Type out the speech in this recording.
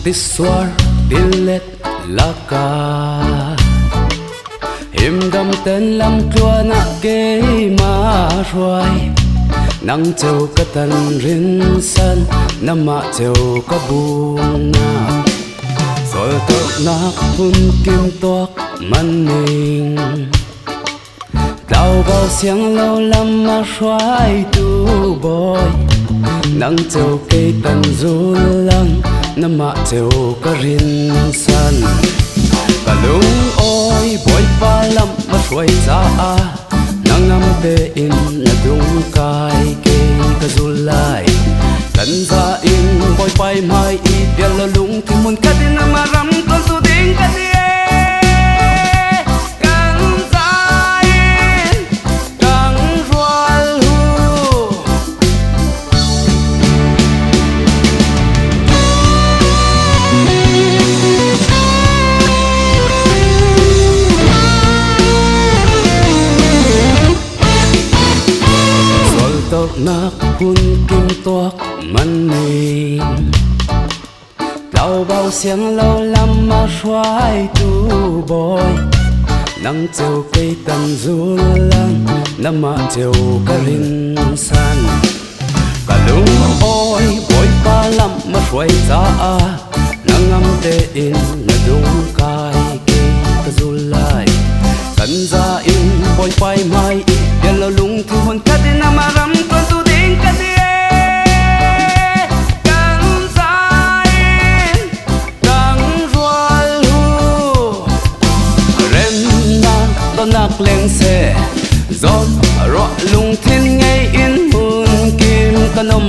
tiswar tilet laka him gam ten lam tua na ke ma ruai nang châu ka tan rin san nama châu ka buông na rồi to na hun kim toak man ning đau bao xiang lâu lắm mà xoay tu boy nang châu cây tan du lăng nama châu ka rin san ka lung oi boy pa lam mà xoay ra nang ngam te in na dung kai ke ka zulai kan za in boy pai mai i pian la lung thi mun ka din ma ram kon su ding ka di nak hun kim toak man ning đau bao xiang lâu lắm mà xoay tu boy nắng chiều cây tàn du lăng năm mà chiều ka rin san cả lung oi boy pa lắm mà xoay ra nắng ngam te in na dung kai ke ka du lai kan za in boy pai mai ya lo lung thu hon ka din ma ram kon tu ding ka di kan za in kang rual hu rem na to nak leng se zon ro lung thin ngay in mun kim kanom